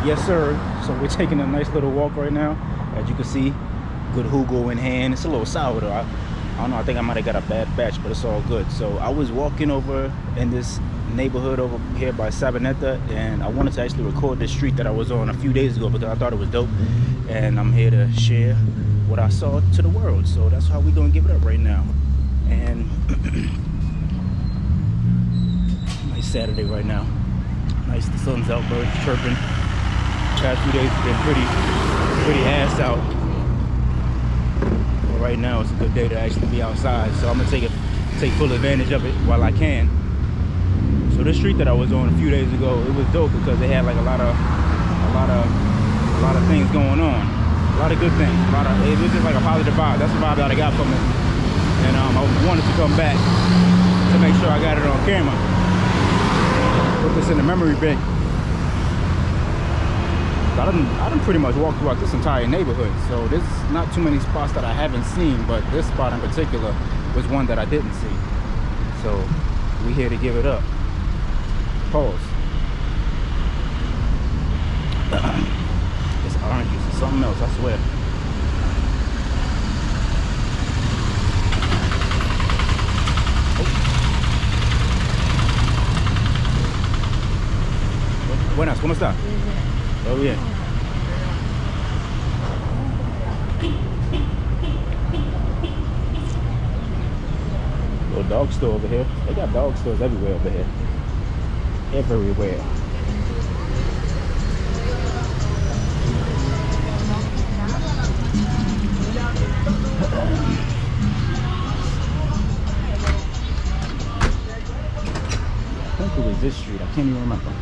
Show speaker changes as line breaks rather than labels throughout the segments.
Yes, sir. So we're taking a nice little walk right now. As you can see, good jugo in hand. It's a little sour though. I don't know, I think I might have got a bad batch, but it's all good. So I was walking over in this neighborhood over here by Sabaneta, and I wanted to actually record the street that I was on a few days ago because I thought it was dope. And I'm here to share what I saw to the world. So that's how we're gonna give it up right now. And nice Saturday right now. Nice, the sun's out, birds chirping. Past few days have been pretty ass out. But right now it's a good day to actually be outside, so I'm gonna take full advantage of it while I can. So this street that I was on a few days ago, it was dope because they had like a lot of things going on, a lot of good things. It was just like a positive vibe. That's the vibe that I got from it, and I wanted to come back to make sure I got it on camera. Put this in the memory bank. I done pretty much walked throughout this entire neighborhood, so there's not too many spots that I haven't seen, but this spot in particular was one that I didn't see. So we here to give it up. Pause. This orange juice is something else, I swear. Oh. Buenas, ¿cómo está? Todo bien. Little dog store over here. They got dog stores everywhere over here. Everywhere. I think it was this street. I can't even remember.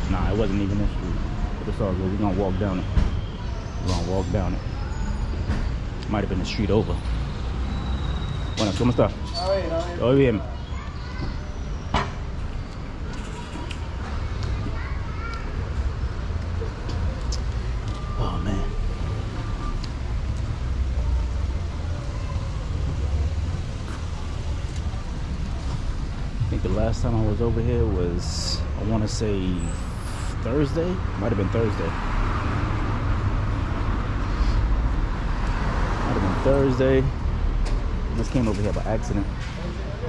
Nah, it wasn't even this street. But it's all good. We're gonna walk down it. Might have been the street over. Buenas, ¿cómo está? Todo bien. Oh man. I think the last time I was over here was, I want to say Thursday. Might have been Thursday. Just came over here by accident.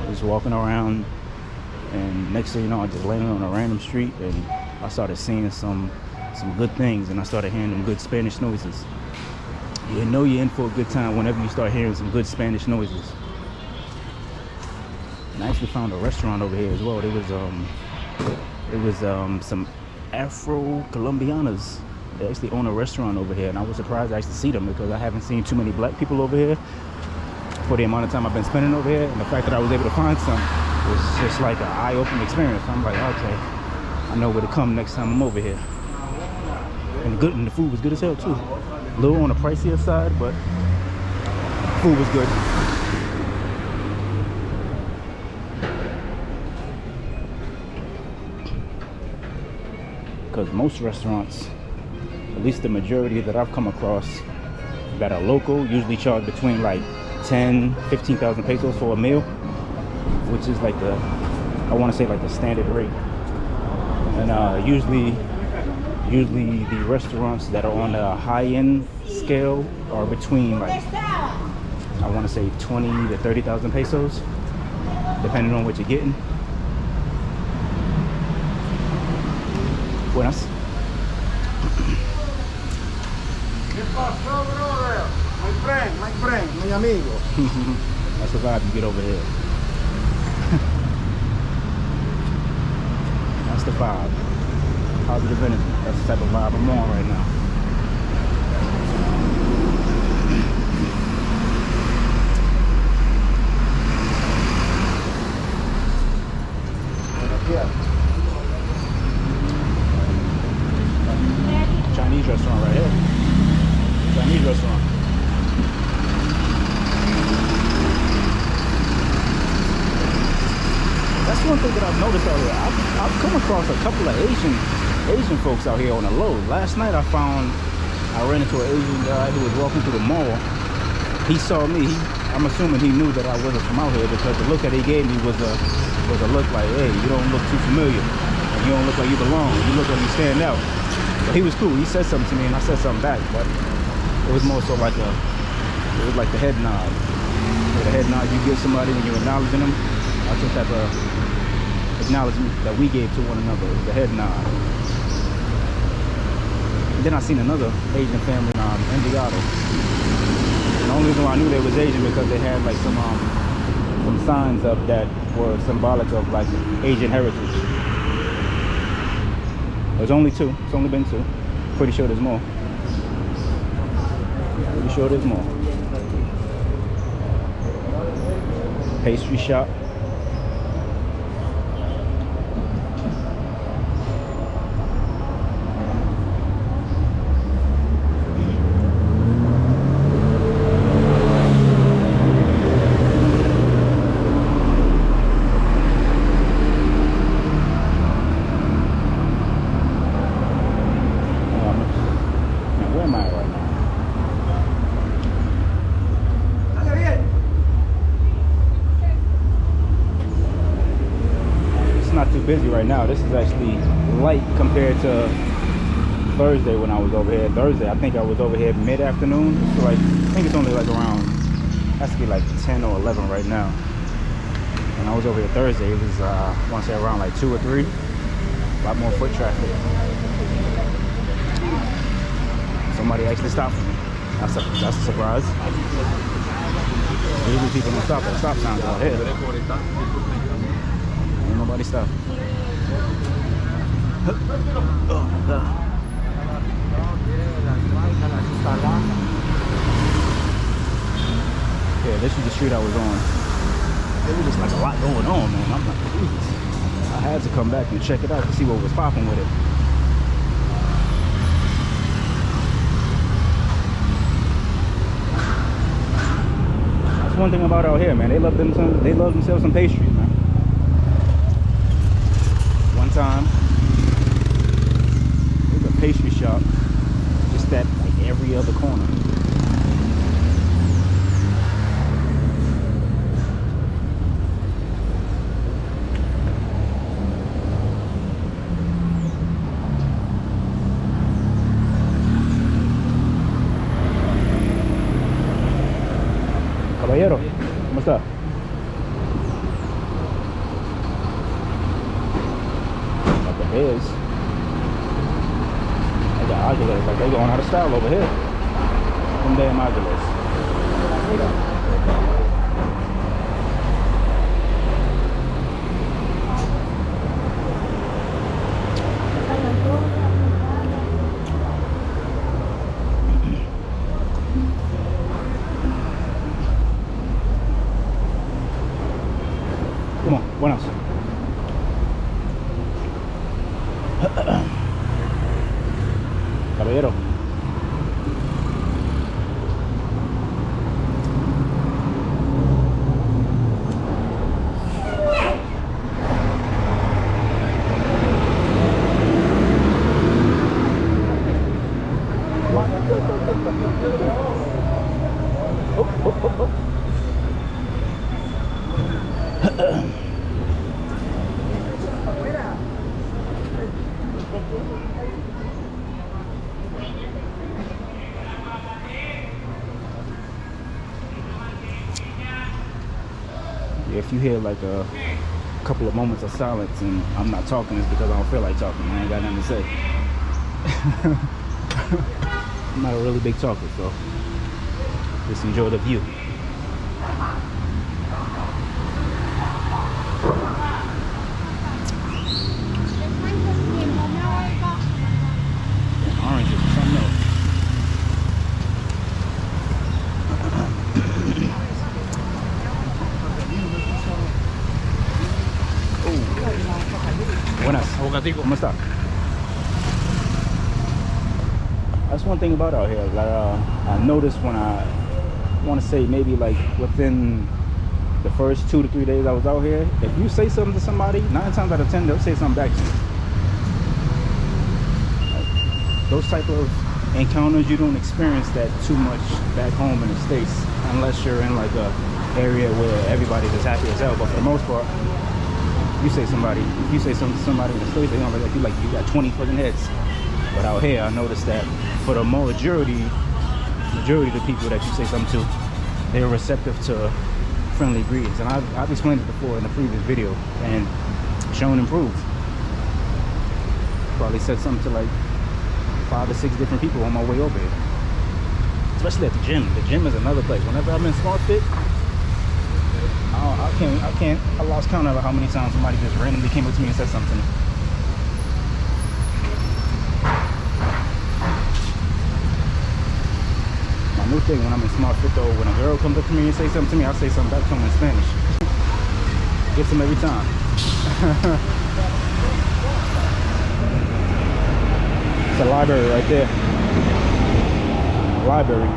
I was walking around, and next thing you know, I just landed on a random street, and I started seeing some good things, and I started hearing them good Spanish noises. You know you're in for a good time whenever you start hearing some good Spanish noises. And I actually found a restaurant over here as well. It was some Afro-Colombianas. They actually own a restaurant over here, and I was surprised to actually see them because I haven't seen too many black people over here for the amount of time I've been spending over here, and the fact that I was able to find some was just like an eye-opening experience. I'm like, okay, I know where to come next time I'm over here. And the food was good as hell too. A little on the pricier side, but food was good. Because most restaurants, at least the majority that I've come across that are local, usually charge between like 10,000-15,000 pesos for a meal, which is like I want to say like the standard rate. And usually the restaurants that are on the high-end scale are between like, I want to say 20,000 to 30,000 pesos, depending on what you're getting. Buenas.
¿Qué pasó, brother? My friend, mi amigo.
That's the vibe you get over here. That's the vibe. Positive energy. That's the type of vibe I'm on right now. Chinese restaurant right here. Chinese restaurant. That's one thing that I've noticed out here. I've come across a couple of Asian folks out here on the low. Last night I ran into an Asian guy who was walking through the mall. He saw me. I'm assuming he knew that I wasn't from out here because the look that he gave me was a look like, hey, you don't look too familiar. And you don't look like you belong. You look like you stand out. But he was cool. He said something to me and I said something back, but it was more so like it was like the head nod. With the head nod you give somebody when you're acknowledging them. That's what type of acknowledgement that we gave to one another. It was the head nod. And then I seen another Asian family in Envigado. And the only reason why I knew they was Asian because they had like some signs up that were symbolic of like Asian heritage. There's only two. It's only been two. Pretty sure there's more. Pretty sure there's more. Pastry shop. Busy right now. This is actually light compared to Thursday when I was over here. Thursday, I think I was over here mid-afternoon. So like, I think it's only like around, has to be like 10 or 11 right now. When I was over here Thursday, it was, I want to say around like 2 or 3. A lot more foot traffic. Somebody actually stopped for me. That's a surprise. Usually people don't stop at stop signs out here. Ain't nobody stop. Oh, God. Yeah, this is the street I was on. There was just like a lot going on, man. I'm like, jeez. I had to come back and check it out to see what was popping with it. That's one thing about out here, man. They love themselves some pastries, man. One time, there's a pastry shop just at like every other corner. Caballero, ¿cómo está? Is I got Oculus, like they going out of style over here. Them damn Oculus. Come on, buenas. Caballero. If you hear like a couple of moments of silence and I'm not talking, it's because I don't feel like talking. I ain't got nothing to say. I'm not a really big talker, so just enjoy the view. Oranges or something else. Buenas. ¿Cómo está? That's one thing about out here. Like, I noticed when I want to say maybe like within the first 2 to 3 days I was out here, if you say something to somebody, 9 times out of 10 they'll say something back to you. Like, those type of encounters, you don't experience that too much back home in the States unless you're in like a area where everybody's as happy as hell. But for the most part, if you say something to somebody in the States, they're gonna be like you got 20 fucking heads. But out here, I noticed that for the majority of the people that you say something to, they're receptive to friendly greetings. And I've explained it before in a previous video, and shown and proved. Probably said something to like 5 or 6 different people on my way over here. Especially at the gym. The gym is another place. Whenever I'm in Smart Fit, I lost count of how many times somebody just randomly came up to me and said something to me. My new thing when I'm in Smart Fit though, when a girl comes up to me and say something to me, I say something back to them in Spanish. Gets them every time. It's a library right there. Library.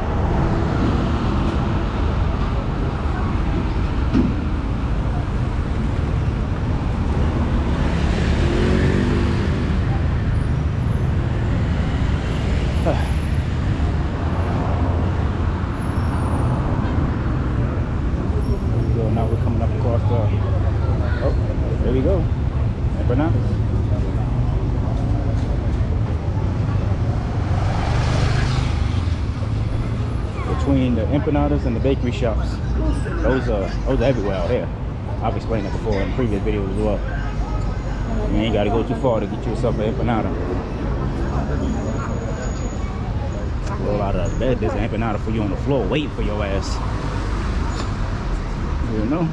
Now we're coming up across the, oh, there we go, empanadas. Between the empanadas and the bakery shops, those are everywhere out here. I've explained that before in previous videos as well. You ain't gotta go too far to get yourself an empanada. Roll out of bed, there's an empanada for you on the floor waiting for your ass. You know?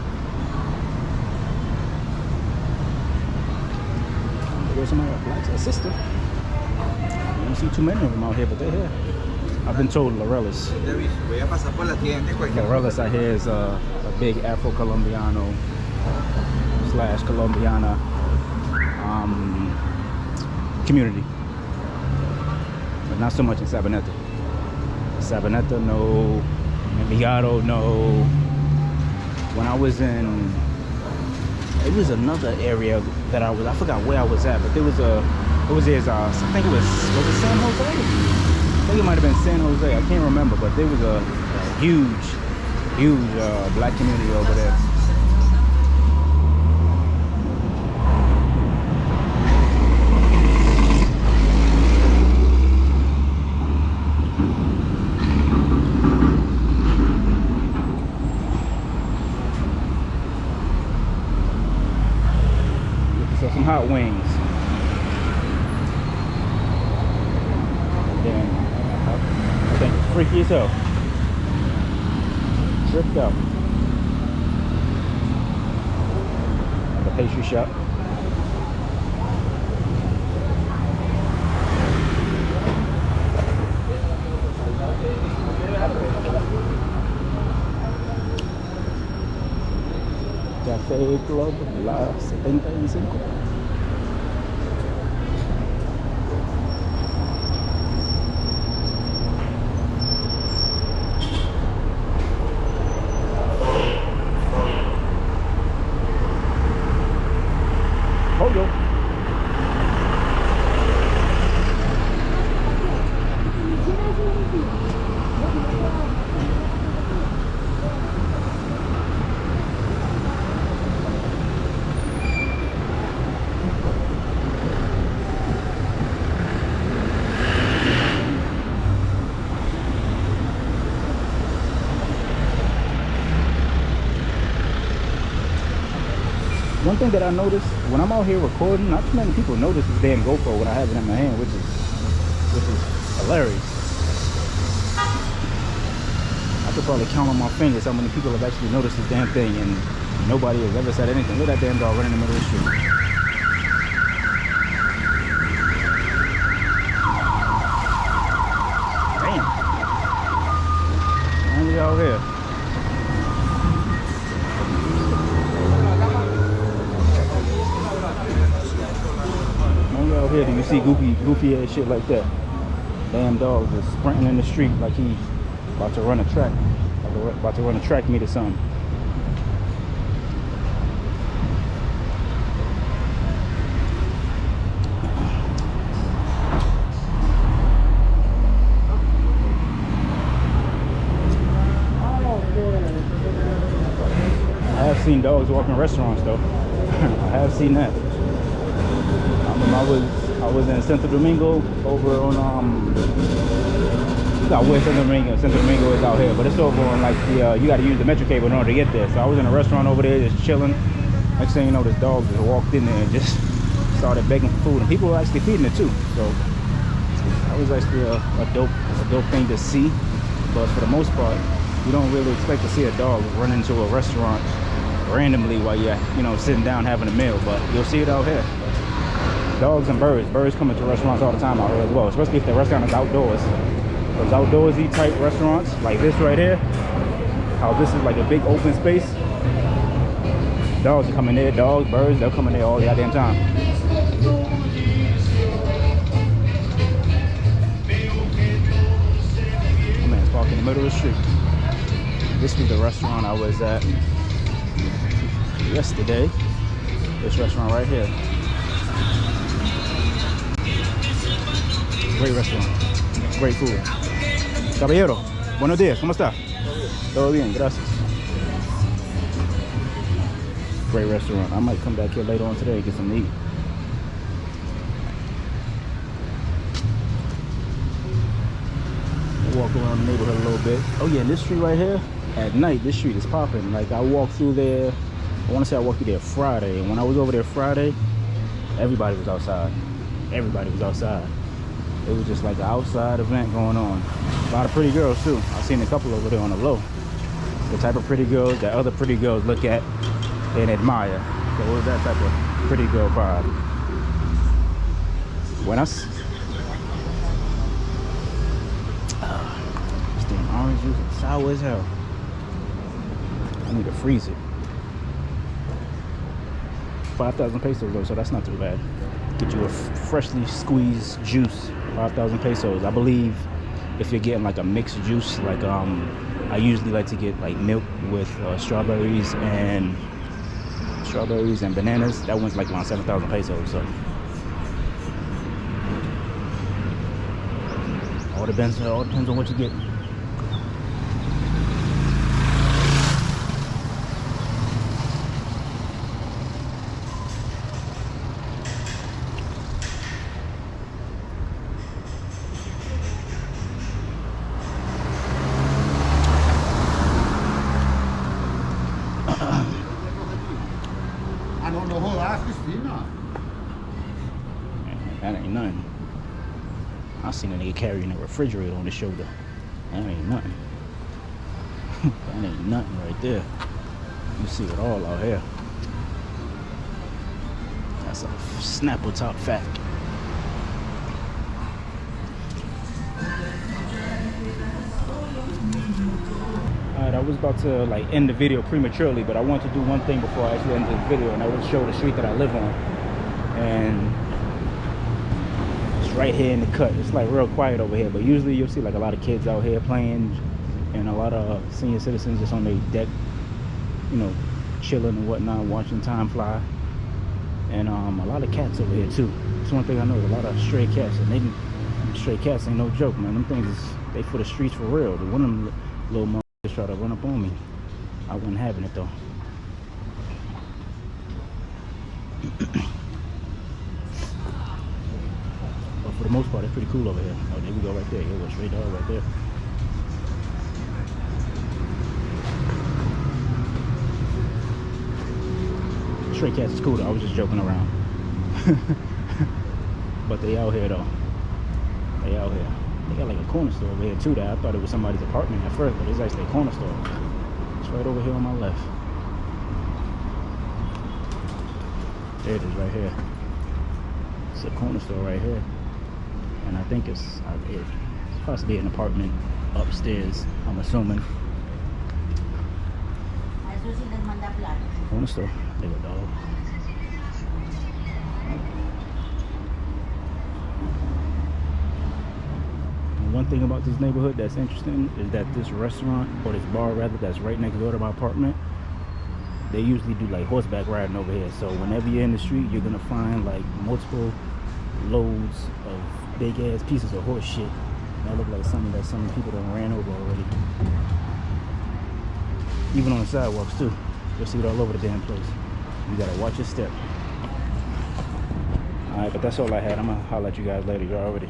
There's somebody that likes a sister. You don't see too many of them out here, but they're here. I've been told Lorella's out here is a big Afro-Colombiano / Colombiana community. But not so much in Sabaneta. Sabaneta, no. Envigado, no. When I was in, it was another area that I forgot where I was at, but I think it was San Jose? I think it might have been San Jose, I can't remember, but there was a huge black community over there. Some hot wings. Then I think it's freaky as hell. Tripped out. And the pastry shop. Café Club La 75. Pollo. One thing that I noticed when I'm out here recording, not too many people notice this damn GoPro when I have it in my hand, which is hilarious. I could probably count on my fingers how many people have actually noticed this damn thing, and nobody has ever said anything. Look at that damn dog running in the middle of the street. Damn. Only out here. Out here, do you see goofy ass shit like that? Damn dog just sprinting in the street like he about to run a track, about to run a track meet or something. I have seen dogs walk in restaurants though. I have seen that. I I was in Santo Domingo over on you got West Santo Domingo. Santo Domingo is out here, but it's over on like the you got to use the metro cable in order to get there. So I was in a restaurant over there just chilling. Next thing you know, this dog just walked in there and just started begging for food, and people were actually feeding it too. So that was actually a dope thing to see. But for the most part, you don't really expect to see a dog run into a restaurant randomly while you're, you know, sitting down having a meal. But you'll see it out here. Dogs and birds. Birds come into restaurants all the time out here as well, especially if the restaurant is outdoors. Those outdoorsy type restaurants, like this right here, how this is like a big open space. Dogs are coming there. Dogs, birds, they'll come in there all the goddamn time. My man's parked in the middle of the street. This was the restaurant I was at yesterday. This restaurant right here. Great restaurant. Great food. Caballero, buenos días, ¿cómo está? Todo bien, gracias. Great restaurant. I might come back here later on today and get some meat. Walk around the neighborhood a little bit. Oh yeah, this street right here, at night, this street is popping. Like I walked through there, I want to say I walked through there Friday, and when I was over there Friday, everybody was outside. Everybody was outside. It was just like an outside event going on. A lot of pretty girls too. I've seen a couple over there on the low. The type of pretty girls that other pretty girls look at and admire. So it was that type of pretty girl vibe. Buenas. This damn orange juice is sour as hell. I need to freeze it. 5,000 pesos though, so that's not too bad. Get you a freshly squeezed juice, 5,000 pesos. I believe if you're getting like a mixed juice, like I usually like to get like milk with strawberries and bananas. That one's like around 7,000 pesos. So all depends on what you get. That ain't nothing. I seen a nigga carrying a refrigerator on his shoulder. That ain't nothing. That ain't nothing right there. You see it all out here. That's a Snapple top fact. Alright, I was about to like end the video prematurely, but I want to do one thing before I actually end the video, and I will show the street that I live on. And right here in the cut, it's like real quiet over here, but usually you'll see like a lot of kids out here playing and a lot of senior citizens just on their deck, you know, chilling and whatnot, watching time fly. And a lot of cats over here too. That's one thing I know, a lot of stray cats, and them stray cats ain't no joke, man. Them things is, they for the streets for real. The one of them little motherfuckers try to run up on me. I wasn't having it though. For the most part, it's pretty cool over here. Oh, there we go right there. Here we go, straight dog right there. Stray cats is cool though. I was just joking around. But they out here though. They out here. They got like a corner store over here too. That I thought it was somebody's apartment at first, but it's actually a corner store. It's right over here on my left. There it is right here. It's a corner store right here. And I think it's possibly an apartment upstairs, I'm assuming. Corner store. There you go, dog. And one thing about this neighborhood that's interesting is that this restaurant, or this bar rather, that's right next door to my apartment, they usually do like horseback riding over here. So whenever you're in the street, you're gonna find like multiple loads of big ass pieces of horse shit. That look like something that some people done ran over already. Even on the sidewalks too. You'll see it all over the damn place. You gotta watch your step. Alright, but that's all I had. I'm gonna holler at you guys later. You already